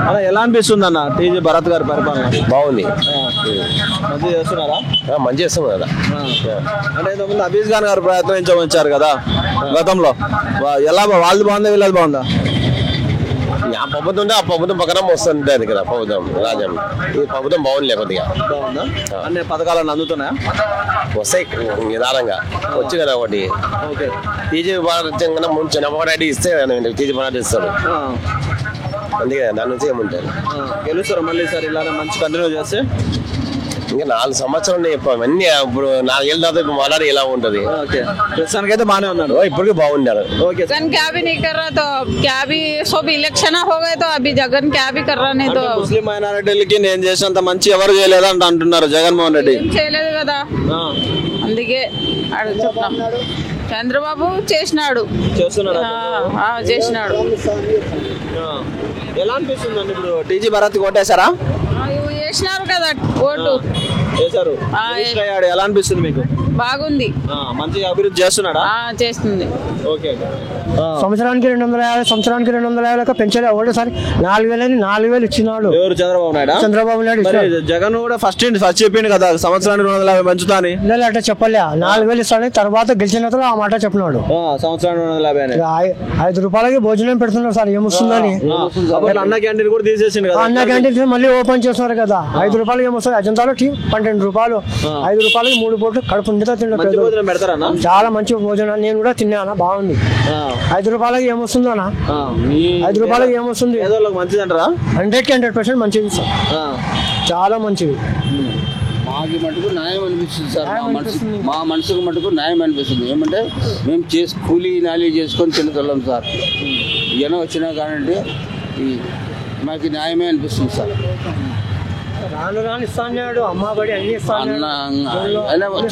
అలా ఎలా అనిపిస్తుంది అన్న టీజీ భరత్ గారి పరిపాలన? బాగుంది, మంచిగా చేస్తున్నారా? మంచి చేస్తాం కదా. అంటే ఇంతకుముందు అబీజ్ ఖాన్ గారు ప్రయత్నించవచ్చారు కదా గతంలో, ఎలా వాళ్ళు బాగుందా వీళ్ళది బాగుందా? ఆ ప్రభుత్వం ఉంటే ఆ ప్రభుత్వం పక్కన వస్తుంది కదా ప్రభుత్వం రాజ్యం. ఈ ప్రభుత్వం బాగుంది కొద్దిగా. బాగుందా? అన్ని పథకాలను అందుతున్నాయా? వస్తాయి నిదానంగా వచ్చి కదా ఒకటి. ఓకే. టీజీ భారత ముందు చిన్నపాటి ఇస్తే టీజీ భారత ఇస్తాడు, అందుకే దాని నుంచి ఏముంటారు. గెలుస్తారు మళ్ళీ సార్ ఇలానే మంచి కంటిన్యూ చేస్తే? ఇంకా 4 సంవత్సరాలు చెప్పాము అన్ని. ఇప్పుడు 4 ఏళ్ళ తర్వాత ఇప్పుడు మాట్లాడి ఎలా ఉంటది. ప్రస్తుతానికి అయితే బాగానే ఉన్నాడు, ఇప్పటికీ బాగుండారు. जगन क्या भी नहीं कर रहा तो क्या भी सब इलेक्शन हो गए तो अभी जगन क्या भी कर रहा नहीं तो ముస్లిం మైనారిటీలకి నేను చేసినంత మంచి ఎవరు చేయలేదంట అంటున్నారు జగన్మోహన్ రెడ్డి. చేయలేదు కదా, అందుకే చెప్తాం. చంద్రబాబు చేసినాడు, చేసినాడు. ఎలా అనిపిస్తుందండి ఇప్పుడు టీజీ భరత్ కొట్టేశారా? చేసినారు కదా ఓటు చేశారు, ఎలా అనిపిస్తుంది మీకు? బాగుంది, మంచిగా అభివృద్ధి చేస్తున్నాడా? చేస్తుంది. ఓకే. సంవత్సరానికి 250, సంవత్సరానికి 250 పెంచలే. ఒకటేసారి 4000 4000 ఇచ్చినాడు. ఎవరు? చంద్రబాబు నాయుడు. చంద్రబాబు నాయుడు. జగన్ కూడా ఫస్ట్ చెప్పిండు కదా సంవత్సరానికి 250 పెంచుతా అని. అట్లా చెప్పలే, 4000 ఇస్తాను. తర్వాత గెలిచిన తర్వాత ఆ మాట చెప్పినాడు. సంవత్సరానికి 250. 5 రూపాయలకి భోజనం పెడుతున్నారు సార్, ఏమొస్తుందని. అన్న క్యాంటీన్ కూడా తీసేసిండు కదా. అన్న క్యాంటీన్ మళ్ళీ ఓపెన్ చేస్తున్నారు కదా. 5 రూపాయలకి ఏమొస్తుంది? అజంతాలో టీ 12 రూపాయలు. 5 రూపాయలకి 3 పూటలు కడుపు నిండా తింటారు. చాలా మంచి భోజనం, నేను కూడా తిన్నాను, బాగుంది. 5 రూపాయలకి ఏమొస్తుంది అన్న? 5 రూపాయలకి ఏమొస్తుంది? మంచిది అంటారా? 100% మంచిది సార్, చాలా మంచిది. మాకు మటుకు న్యాయం అనిపిస్తుంది సార్. మా మనసుకు మటుకు న్యాయం అనిపిస్తుంది. ఏమంటే మేము కూలీ నాలి చేసుకొని తినగలం సార్. జనం వచ్చినా కానీ మాకు న్యాయమే అనిపిస్తుంది సార్. రాను ఇస్తాడు, అమ్మబడి అన్ని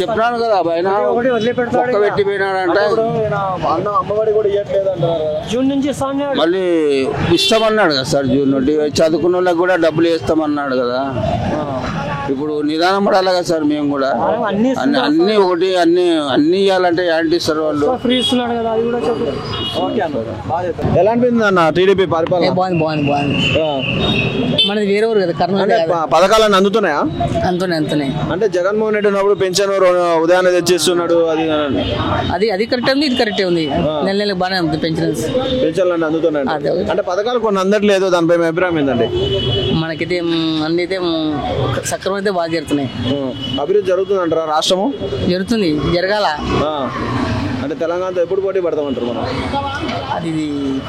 చెప్పినాను కదా, ఆయన పెట్టి పోయినాడంటే అమ్మఒడి కూడా ఇవ్వట్లేదు జూన్ నుంచి ఇస్తాడు. మళ్ళీ ఇస్తామన్నాడు కదా సార్. జూన్ నుండి చదువుకున్న వాళ్ళకి కూడా డబ్బులు వేస్తామన్నాడు కదా. ఇప్పుడు నిదానం పడాలి కదా సార్. మేము కూడా అన్ని ఒకటి అన్ని ఇవ్వాలంటే యాంటీ ఇస్తారు వాళ్ళు. ఫ్రీ ఇస్తున్నాడు కదా, అది కూడా చెప్పు. ఎలా అనిపించింది అన్న టీడీపీ పరిపాలన? బాగుంది. మనది వేరే ఊరు కదా, కర్నూలు. పథకాలను అందుతున్నాయా? అంతున్నాయి. అంటే జగన్మోహన్ రెడ్డి ఉన్నప్పుడు పెన్షన్ ఉదయాన్నే తెచ్చిస్తున్నాడు, అది కరెక్ట్ ఉంది, ఇది కరెక్టే ఉంది. నెల బాగానే ఉంది పెన్షన్లు అందుతున్నాయి. అంటే పథకాలు కొన్ని అందట్లేదు, దానిపై మీ అభిప్రాయం ఏంటండి? మనకైతే అన్ని అయితే సక్రమం అయితే బాగా జరుగుతున్నాయి. అభివృద్ధి జరుగుతుంది అంటారా? రాష్ట్రము జరుగుతుంది, జరగాల. అంటే తెలంగాణతో ఎప్పుడు పోటీ పడతామంటారు మనం? అది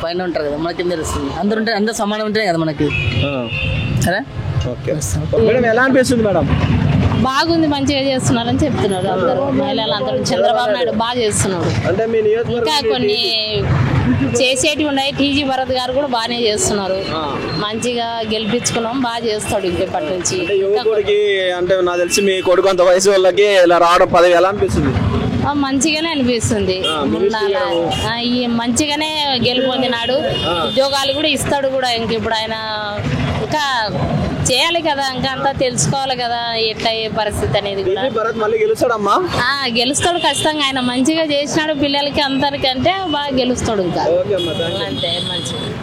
పైన ఉంటారు కదా, మనకి తెలుస్తుంది. అందరూ సమానం ఉంటాయి కదా మనకి. సరే, మేడం ఎలా అనిపిస్తుంది మేడం? బాగుంది, మంచిగా చేస్తున్నారని చెప్తున్నారు అందరూ మహిళలు అందరూ. చంద్రబాబు నాయుడు బాగా చేస్తున్నాడు. అంటే మీ ఇంకా కొన్ని చేసేటివి ఉన్నాయి. టీజీ భరత్ గారు కూడా బాగానే చేస్తున్నారు, మంచిగా గెలిపించుకున్నాం, బాగా చేస్తాడు ఇంకెప్పటి నుంచి. అంటే నాకు తెలిసి మీ కొడుకు అంత వయసు వాళ్ళకి ఇలా రావడం పదవి ఎలా అనిపిస్తుంది? మంచిగానే అనిపిస్తుంది. మంచిగానే గెలుపొందినాడు, ఉద్యోగాలు కూడా ఇస్తాడు కూడా. ఇప్పుడు ఆయన ఇంకా చేయాలి కదా, ఇంకా అంతా తెలుసుకోవాలి కదా ఎట్లా ఏ పరిస్థితి అనేది కూడా. గెలుస్తాడు ఖచ్చితంగా. ఆయన మంచిగా చేసినాడు పిల్లలకి అందరికంటే బాగా గెలుస్తాడు ఇంకా, అంతే మంచిగా.